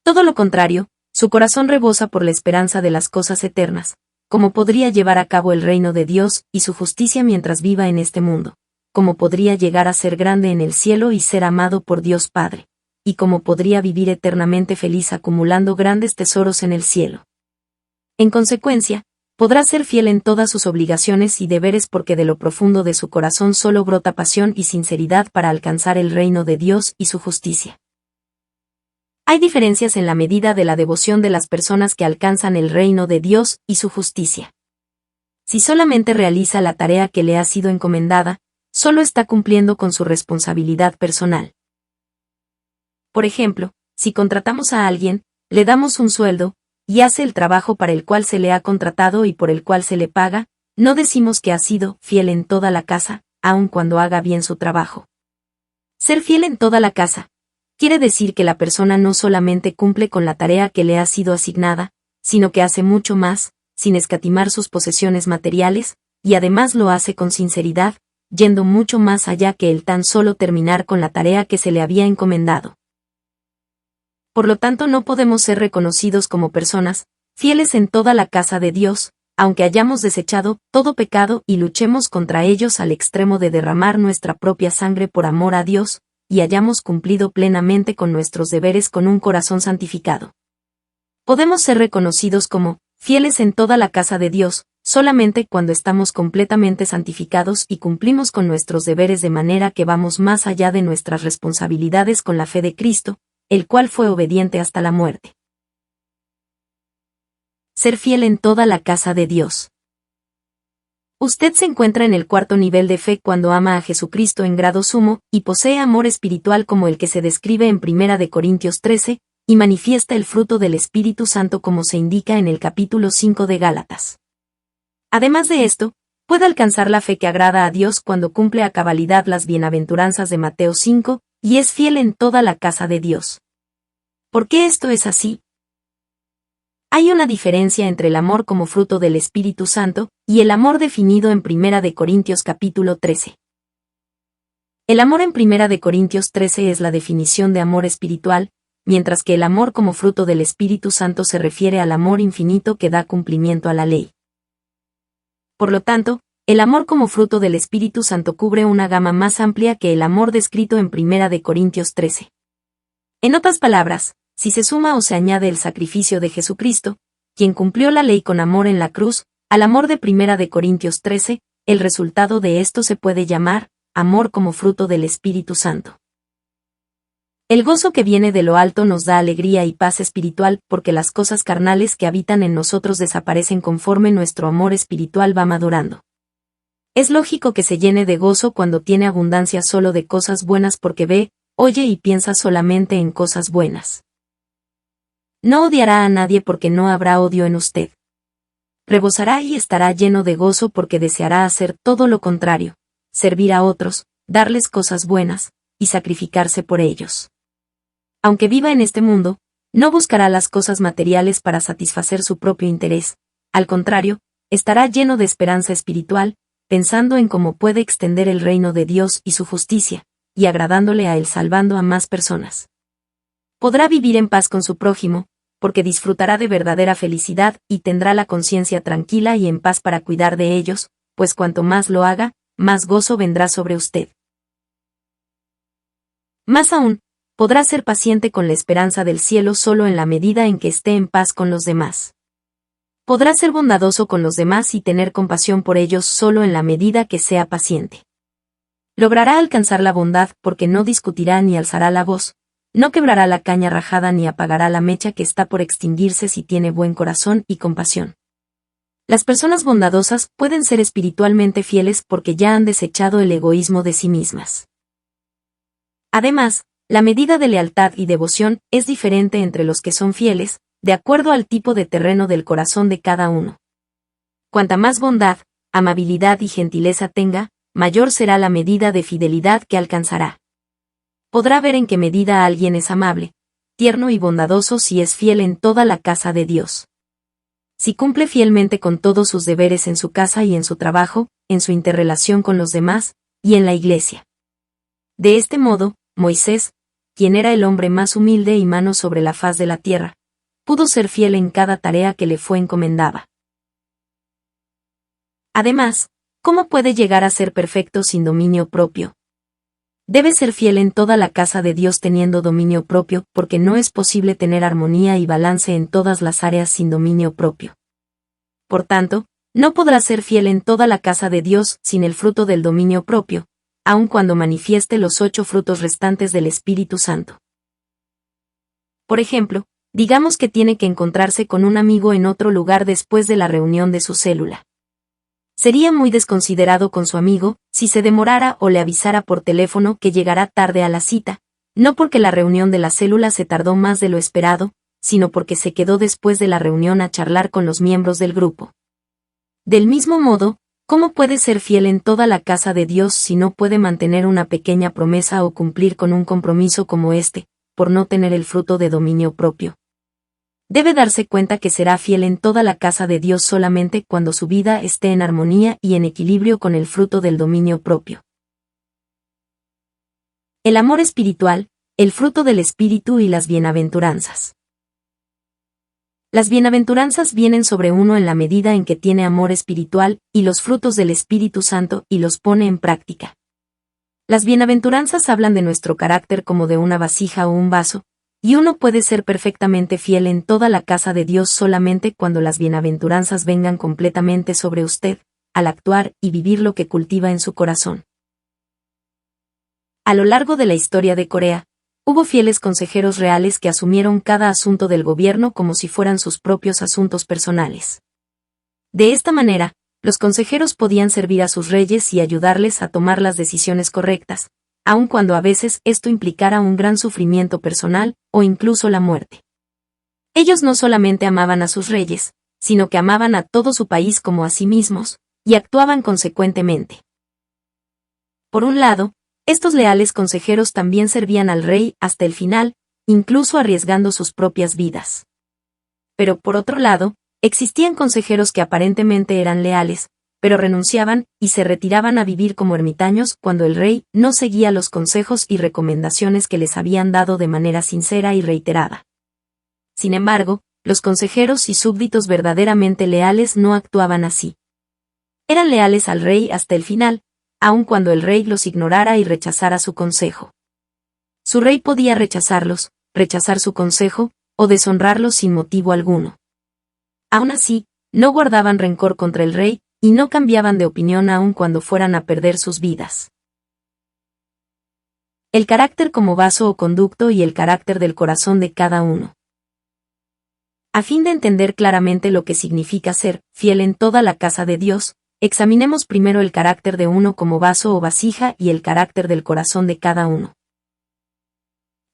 Todo lo contrario, su corazón rebosa por la esperanza de las cosas eternas, cómo podría llevar a cabo el reino de Dios y su justicia mientras viva en este mundo, cómo podría llegar a ser grande en el cielo y ser amado por Dios Padre, y cómo podría vivir eternamente feliz acumulando grandes tesoros en el cielo. En consecuencia, podrá ser fiel en todas sus obligaciones y deberes porque de lo profundo de su corazón solo brota pasión y sinceridad para alcanzar el reino de Dios y su justicia. Hay diferencias en la medida de la devoción de las personas que alcanzan el reino de Dios y su justicia. Si solamente realiza la tarea que le ha sido encomendada, solo está cumpliendo con su responsabilidad personal. Por ejemplo, si contratamos a alguien, le damos un sueldo, y hace el trabajo para el cual se le ha contratado y por el cual se le paga, no decimos que ha sido fiel en toda la casa, aun cuando haga bien su trabajo. Ser fiel en toda la casa quiere decir que la persona no solamente cumple con la tarea que le ha sido asignada, sino que hace mucho más, sin escatimar sus posesiones materiales, y además lo hace con sinceridad, yendo mucho más allá que el tan solo terminar con la tarea que se le había encomendado. Por lo tanto, no podemos ser reconocidos como personas fieles en toda la casa de Dios, aunque hayamos desechado todo pecado y luchemos contra ellos al extremo de derramar nuestra propia sangre por amor a Dios, y hayamos cumplido plenamente con nuestros deberes con un corazón santificado. Podemos ser reconocidos como fieles en toda la casa de Dios, solamente cuando estamos completamente santificados y cumplimos con nuestros deberes de manera que vamos más allá de nuestras responsabilidades con la fe de Cristo, el cual fue obediente hasta la muerte. Ser fiel en toda la casa de Dios. Usted se encuentra en el cuarto nivel de fe cuando ama a Jesucristo en grado sumo, y posee amor espiritual como el que se describe en 1 Corintios 13, y manifiesta el fruto del Espíritu Santo como se indica en el capítulo 5 de Gálatas. Además de esto, puede alcanzar la fe que agrada a Dios cuando cumple a cabalidad las bienaventuranzas de Mateo 5, y es fiel en toda la casa de Dios. ¿Por qué esto es así? Hay una diferencia entre el amor como fruto del Espíritu Santo y el amor definido en 1 Corintios capítulo 13. El amor en 1 Corintios 13 es la definición de amor espiritual, mientras que el amor como fruto del Espíritu Santo se refiere al amor infinito que da cumplimiento a la ley. Por lo tanto, el amor como fruto del Espíritu Santo cubre una gama más amplia que el amor descrito en 1 Corintios 13. En otras palabras, si se suma o se añade el sacrificio de Jesucristo, quien cumplió la ley con amor en la cruz, al amor de 1 Corintios 13, el resultado de esto se puede llamar amor como fruto del Espíritu Santo. El gozo que viene de lo alto nos da alegría y paz espiritual porque las cosas carnales que habitan en nosotros desaparecen conforme nuestro amor espiritual va madurando. Es lógico que se llene de gozo cuando tiene abundancia solo de cosas buenas porque ve, oye y piensa solamente en cosas buenas. No odiará a nadie porque no habrá odio en usted. Rebosará y estará lleno de gozo porque deseará hacer todo lo contrario, servir a otros, darles cosas buenas, y sacrificarse por ellos. Aunque viva en este mundo, no buscará las cosas materiales para satisfacer su propio interés, al contrario, estará lleno de esperanza espiritual, pensando en cómo puede extender el reino de Dios y su justicia, y agradándole a Él salvando a más personas. Podrá vivir en paz con su prójimo, porque disfrutará de verdadera felicidad y tendrá la conciencia tranquila y en paz para cuidar de ellos, pues cuanto más lo haga, más gozo vendrá sobre usted. Más aún, podrá ser paciente con la esperanza del cielo solo en la medida en que esté en paz con los demás. Podrá ser bondadoso con los demás y tener compasión por ellos solo en la medida que sea paciente. Logrará alcanzar la bondad porque no discutirá ni alzará la voz, no quebrará la caña rajada ni apagará la mecha que está por extinguirse si tiene buen corazón y compasión. Las personas bondadosas pueden ser espiritualmente fieles porque ya han desechado el egoísmo de sí mismas. Además, la medida de lealtad y devoción es diferente entre los que son fieles, de acuerdo al tipo de terreno del corazón de cada uno. Cuanta más bondad, amabilidad y gentileza tenga, mayor será la medida de fidelidad que alcanzará. Podrá ver en qué medida alguien es amable, tierno y bondadoso si es fiel en toda la casa de Dios. Si cumple fielmente con todos sus deberes en su casa y en su trabajo, en su interrelación con los demás, y en la iglesia. De este modo, Moisés, quien era el hombre más humilde y mano sobre la faz de la tierra, pudo ser fiel en cada tarea que le fue encomendada. Además, ¿cómo puede llegar a ser perfecto sin dominio propio? Debe ser fiel en toda la casa de Dios teniendo dominio propio, porque no es posible tener armonía y balance en todas las áreas sin dominio propio. Por tanto, no podrá ser fiel en toda la casa de Dios sin el fruto del dominio propio, aun cuando manifieste los 8 frutos restantes del Espíritu Santo. Por ejemplo, digamos que tiene que encontrarse con un amigo en otro lugar después de la reunión de su célula. Sería muy desconsiderado con su amigo si se demorara o le avisara por teléfono que llegará tarde a la cita, no porque la reunión de la célula se tardó más de lo esperado, sino porque se quedó después de la reunión a charlar con los miembros del grupo. Del mismo modo, ¿cómo puede ser fiel en toda la casa de Dios si no puede mantener una pequeña promesa o cumplir con un compromiso como este, por no tener el fruto de dominio propio? Debe darse cuenta que será fiel en toda la casa de Dios solamente cuando su vida esté en armonía y en equilibrio con el fruto del dominio propio. El amor espiritual, el fruto del Espíritu y las bienaventuranzas. Las bienaventuranzas vienen sobre uno en la medida en que tiene amor espiritual y los frutos del Espíritu Santo y los pone en práctica. Las bienaventuranzas hablan de nuestro carácter como de una vasija o un vaso, y uno puede ser perfectamente fiel en toda la casa de Dios solamente cuando las bienaventuranzas vengan completamente sobre usted, al actuar y vivir lo que cultiva en su corazón. A lo largo de la historia de Corea, hubo fieles consejeros reales que asumieron cada asunto del gobierno como si fueran sus propios asuntos personales. De esta manera, los consejeros podían servir a sus reyes y ayudarles a tomar las decisiones correctas, aun cuando a veces esto implicara un gran sufrimiento personal o incluso la muerte. Ellos no solamente amaban a sus reyes, sino que amaban a todo su país como a sí mismos, y actuaban consecuentemente. Por un lado, estos leales consejeros también servían al rey hasta el final, incluso arriesgando sus propias vidas. Pero por otro lado, existían consejeros que aparentemente eran leales, pero renunciaban y se retiraban a vivir como ermitaños cuando el rey no seguía los consejos y recomendaciones que les habían dado de manera sincera y reiterada. Sin embargo, los consejeros y súbditos verdaderamente leales no actuaban así. Eran leales al rey hasta el final, aun cuando el rey los ignorara y rechazara su consejo. Su rey podía rechazarlos, rechazar su consejo, o deshonrarlos sin motivo alguno. Aun así, no guardaban rencor contra el rey, y no cambiaban de opinión aun cuando fueran a perder sus vidas. El carácter como vaso o conducto y el carácter del corazón de cada uno. A fin de entender claramente lo que significa ser fiel en toda la casa de Dios, examinemos primero el carácter de uno como vaso o vasija y el carácter del corazón de cada uno.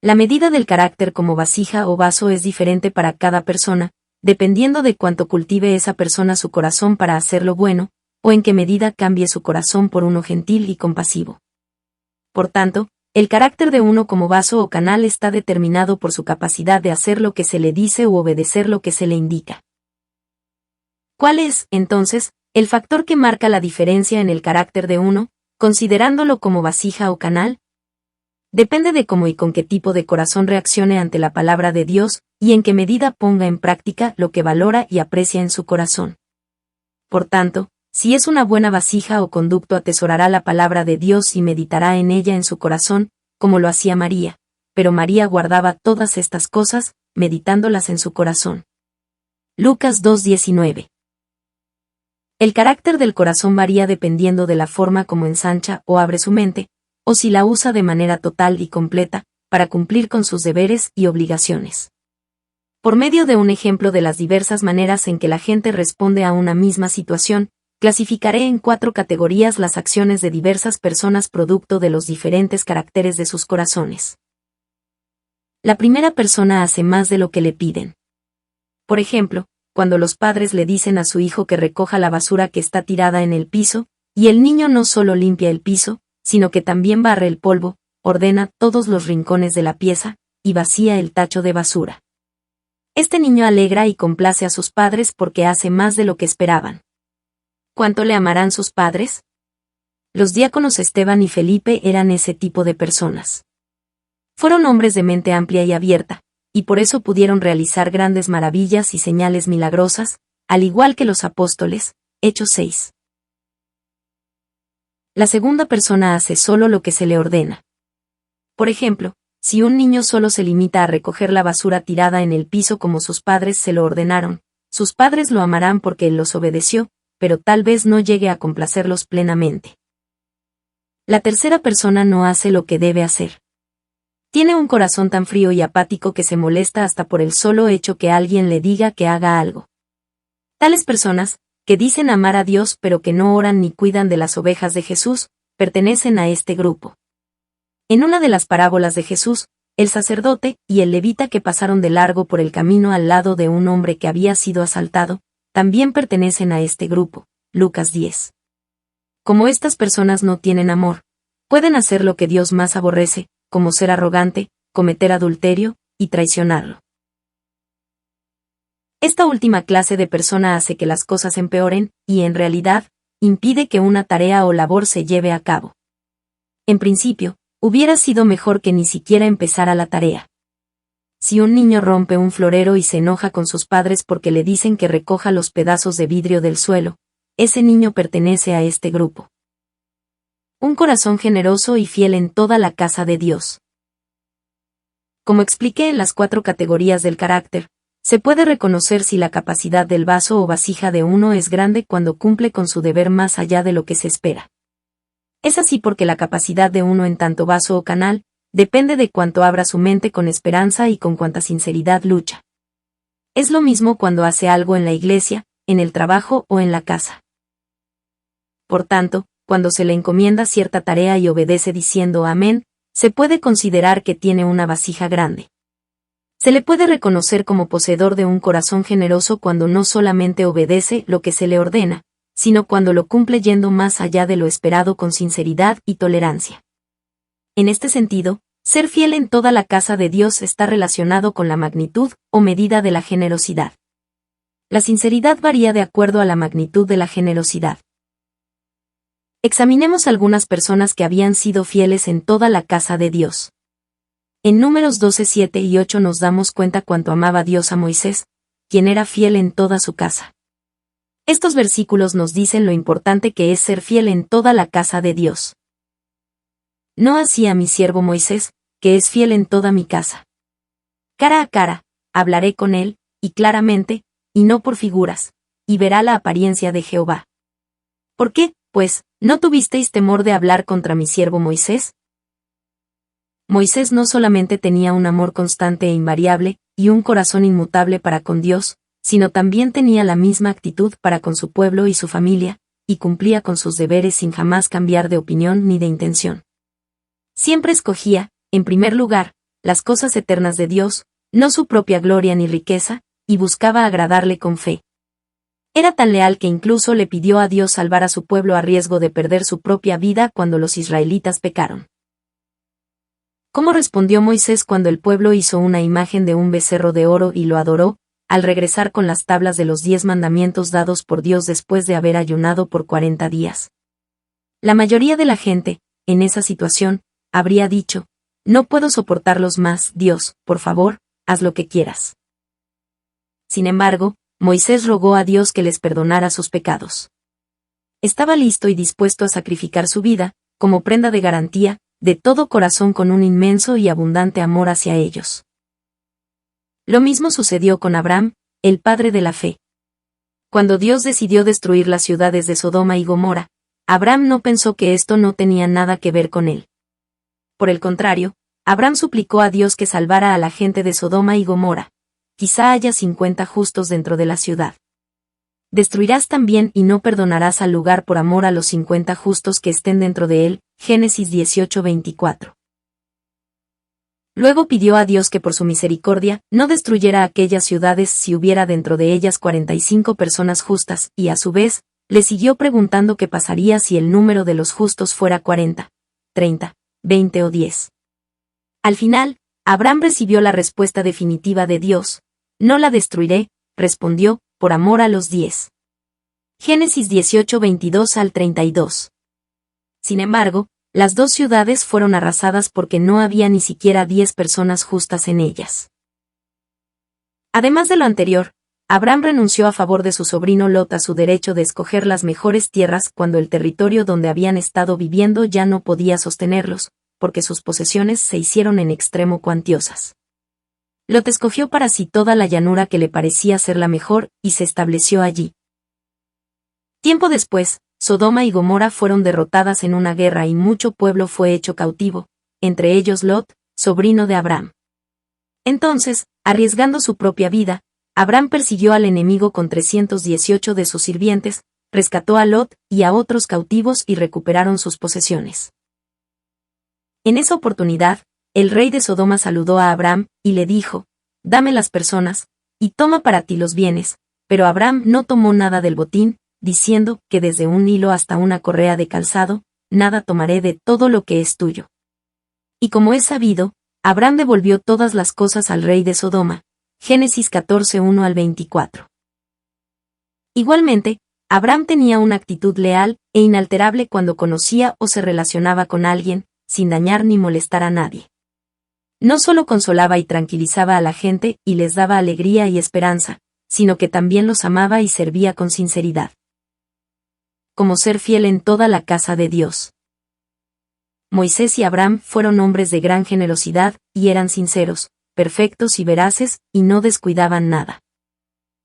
La medida del carácter como vasija o vaso es diferente para cada persona, dependiendo de cuánto cultive esa persona su corazón para hacer lo bueno, o en qué medida cambie su corazón por uno gentil y compasivo. Por tanto, el carácter de uno como vaso o canal está determinado por su capacidad de hacer lo que se le dice u obedecer lo que se le indica. ¿Cuál es, entonces, el factor que marca la diferencia en el carácter de uno, considerándolo como vasija o canal? Depende de cómo y con qué tipo de corazón reaccione ante la palabra de Dios, y en qué medida ponga en práctica lo que valora y aprecia en su corazón. Por tanto, si es una buena vasija o conducto atesorará la palabra de Dios y meditará en ella en su corazón, como lo hacía María, pero María guardaba todas estas cosas, meditándolas en su corazón. Lucas 2:19. El carácter del corazón varía dependiendo de la forma como ensancha o abre su mente, o si la usa de manera total y completa, para cumplir con sus deberes y obligaciones. Por medio de un ejemplo de las diversas maneras en que la gente responde a una misma situación, clasificaré en 4 categorías las acciones de diversas personas producto de los diferentes caracteres de sus corazones. La primera persona hace más de lo que le piden. Por ejemplo, cuando los padres le dicen a su hijo que recoja la basura que está tirada en el piso, y el niño no solo limpia el piso, sino que también barre el polvo, ordena todos los rincones de la pieza, y vacía el tacho de basura. Este niño alegra y complace a sus padres porque hace más de lo que esperaban. ¿Cuánto le amarán sus padres? Los diáconos Esteban y Felipe eran ese tipo de personas. Fueron hombres de mente amplia y abierta, y por eso pudieron realizar grandes maravillas y señales milagrosas, al igual que los apóstoles. Hechos 6. La segunda persona hace solo lo que se le ordena. Por ejemplo, si un niño solo se limita a recoger la basura tirada en el piso como sus padres se lo ordenaron, sus padres lo amarán porque él los obedeció, pero tal vez no llegue a complacerlos plenamente. La tercera persona no hace lo que debe hacer. Tiene un corazón tan frío y apático que se molesta hasta por el solo hecho que alguien le diga que haga algo. Tales personas, que dicen amar a Dios pero que no oran ni cuidan de las ovejas de Jesús, pertenecen a este grupo. En una de las parábolas de Jesús, el sacerdote y el levita que pasaron de largo por el camino al lado de un hombre que había sido asaltado, también pertenecen a este grupo. Lucas 10. Como estas personas no tienen amor, pueden hacer lo que Dios más aborrece, como ser arrogante, cometer adulterio, y traicionarlo. Esta última clase de persona hace que las cosas empeoren, y en realidad, impide que una tarea o labor se lleve a cabo. En principio, hubiera sido mejor que ni siquiera empezara la tarea. Si un niño rompe un florero y se enoja con sus padres porque le dicen que recoja los pedazos de vidrio del suelo, ese niño pertenece a este grupo. Un corazón generoso y fiel en toda la casa de Dios. Como expliqué en las 4 categorías del carácter, se puede reconocer si la capacidad del vaso o vasija de uno es grande cuando cumple con su deber más allá de lo que se espera. Es así porque la capacidad de uno en tanto vaso o canal, depende de cuánto abra su mente con esperanza y con cuánta sinceridad lucha. Es lo mismo cuando hace algo en la iglesia, en el trabajo o en la casa. Por tanto, cuando se le encomienda cierta tarea y obedece diciendo amén, se puede considerar que tiene una vasija grande. Se le puede reconocer como poseedor de un corazón generoso cuando no solamente obedece lo que se le ordena, sino cuando lo cumple yendo más allá de lo esperado con sinceridad y tolerancia. En este sentido, ser fiel en toda la casa de Dios está relacionado con la magnitud o medida de la generosidad. La sinceridad varía de acuerdo a la magnitud de la generosidad. Examinemos algunas personas que habían sido fieles en toda la casa de Dios. En Números 12, 7 y 8 nos damos cuenta cuánto amaba Dios a Moisés, quien era fiel en toda su casa. Estos versículos nos dicen lo importante que es ser fiel en toda la casa de Dios. No así a mi siervo Moisés, que es fiel en toda mi casa. Cara a cara, hablaré con él, y claramente, y no por figuras, y verá la apariencia de Jehová. ¿Por qué, pues, no tuvisteis temor de hablar contra mi siervo Moisés? Moisés no solamente tenía un amor constante e invariable, y un corazón inmutable para con Dios, sino también tenía la misma actitud para con su pueblo y su familia, y cumplía con sus deberes sin jamás cambiar de opinión ni de intención. Siempre escogía, en primer lugar, las cosas eternas de Dios, no su propia gloria ni riqueza, y buscaba agradarle con fe. Era tan leal que incluso le pidió a Dios salvar a su pueblo a riesgo de perder su propia vida cuando los israelitas pecaron. ¿Cómo respondió Moisés cuando el pueblo hizo una imagen de un becerro de oro y lo adoró, al regresar con las tablas de los 10 mandamientos dados por Dios después de haber ayunado por 40 días? La mayoría de la gente, en esa situación, habría dicho: no puedo soportarlos más, Dios, por favor, haz lo que quieras. Sin embargo, Moisés rogó a Dios que les perdonara sus pecados. Estaba listo y dispuesto a sacrificar su vida, como prenda de garantía, de todo corazón con un inmenso y abundante amor hacia ellos. Lo mismo sucedió con Abraham, el padre de la fe. Cuando Dios decidió destruir las ciudades de Sodoma y Gomorra, Abraham no pensó que esto no tenía nada que ver con él. Por el contrario, Abraham suplicó a Dios que salvara a la gente de Sodoma y Gomorra. Quizá haya 50 justos dentro de la ciudad. Destruirás también y no perdonarás al lugar por amor a los 50 justos que estén dentro de él. Génesis 18:24. Luego pidió a Dios que por su misericordia no destruyera aquellas ciudades si hubiera dentro de ellas 45 personas justas, y a su vez, le siguió preguntando qué pasaría si el número de los justos fuera 40, 30, 20 o 10. Al final, Abraham recibió la respuesta definitiva de Dios: no la destruiré, respondió, por amor a los 10. Génesis 18, 22 al 32. Sin embargo, las dos ciudades fueron arrasadas porque no había ni siquiera 10 personas justas en ellas. Además de lo anterior, Abraham renunció a favor de su sobrino Lot a su derecho de escoger las mejores tierras cuando el territorio donde habían estado viviendo ya no podía sostenerlos, porque sus posesiones se hicieron en extremo cuantiosas. Lot escogió para sí toda la llanura que le parecía ser la mejor, y se estableció allí. Tiempo después, Sodoma y Gomorra fueron derrotadas en una guerra y mucho pueblo fue hecho cautivo, entre ellos Lot, sobrino de Abraham. Entonces, arriesgando su propia vida, Abraham persiguió al enemigo con 318 de sus sirvientes, rescató a Lot y a otros cautivos y recuperaron sus posesiones. En esa oportunidad, el rey de Sodoma saludó a Abraham y le dijo: dame las personas, y toma para ti los bienes, pero Abraham no tomó nada del botín, diciendo que desde un hilo hasta una correa de calzado, nada tomaré de todo lo que es tuyo. Y como es sabido, Abraham devolvió todas las cosas al rey de Sodoma. Génesis 14, 1 al 24. Igualmente, Abraham tenía una actitud leal e inalterable cuando conocía o se relacionaba con alguien, sin dañar ni molestar a nadie. No solo consolaba y tranquilizaba a la gente y les daba alegría y esperanza, sino que también los amaba y servía con sinceridad. Como ser fiel en toda la casa de Dios. Moisés y Abraham fueron hombres de gran generosidad, y eran sinceros, perfectos y veraces, y no descuidaban nada.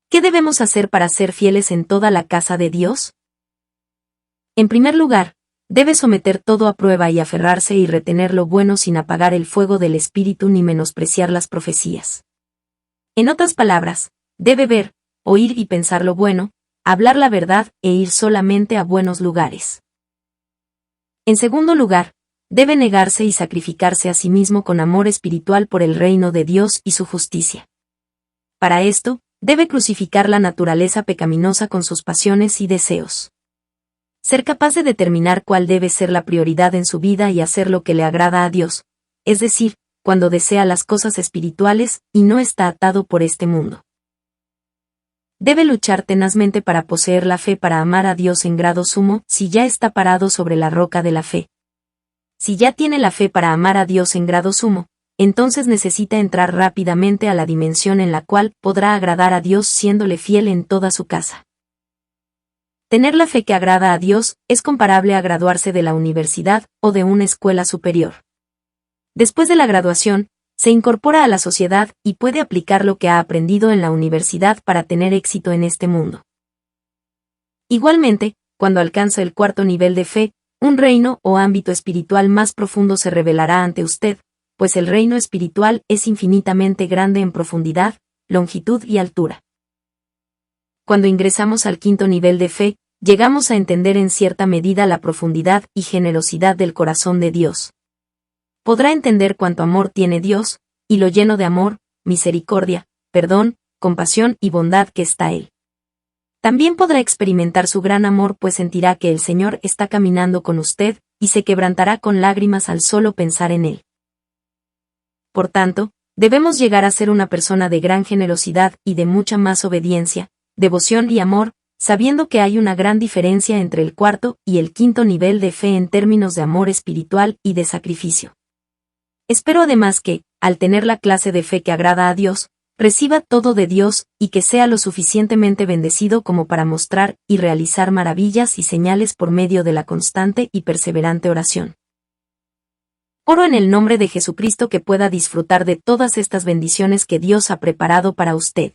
¿Qué debemos hacer para ser fieles en toda la casa de Dios? En primer lugar, debe someter todo a prueba y aferrarse y retener lo bueno sin apagar el fuego del espíritu ni menospreciar las profecías. En otras palabras, debe ver, oír y pensar lo bueno, hablar la verdad e ir solamente a buenos lugares. En segundo lugar, debe negarse y sacrificarse a sí mismo con amor espiritual por el reino de Dios y su justicia. Para esto, debe crucificar la naturaleza pecaminosa con sus pasiones y deseos. Ser capaz de determinar cuál debe ser la prioridad en su vida y hacer lo que le agrada a Dios, es decir, cuando desea las cosas espirituales y no está atado por este mundo. Debe luchar tenazmente para poseer la fe para amar a Dios en grado sumo, si ya está parado sobre la roca de la fe. Si ya tiene la fe para amar a Dios en grado sumo, entonces necesita entrar rápidamente a la dimensión en la cual podrá agradar a Dios siéndole fiel en toda su casa. Tener la fe que agrada a Dios es comparable a graduarse de la universidad o de una escuela superior. Después de la graduación, se incorpora a la sociedad y puede aplicar lo que ha aprendido en la universidad para tener éxito en este mundo. Igualmente, cuando alcanza el cuarto nivel de fe, un reino o ámbito espiritual más profundo se revelará ante usted, pues el reino espiritual es infinitamente grande en profundidad, longitud y altura. Cuando ingresamos al quinto nivel de fe, llegamos a entender en cierta medida la profundidad y generosidad del corazón de Dios. Podrá entender cuánto amor tiene Dios, y lo lleno de amor, misericordia, perdón, compasión y bondad que está Él. También podrá experimentar su gran amor, pues sentirá que el Señor está caminando con usted, y se quebrantará con lágrimas al solo pensar en Él. Por tanto, debemos llegar a ser una persona de gran generosidad y de mucha más obediencia, devoción y amor, sabiendo que hay una gran diferencia entre el cuarto y el quinto nivel de fe en términos de amor espiritual y de sacrificio. Espero además que, al tener la clase de fe que agrada a Dios, reciba todo de Dios y que sea lo suficientemente bendecido como para mostrar y realizar maravillas y señales por medio de la constante y perseverante oración. Oro en el nombre de Jesucristo que pueda disfrutar de todas estas bendiciones que Dios ha preparado para usted.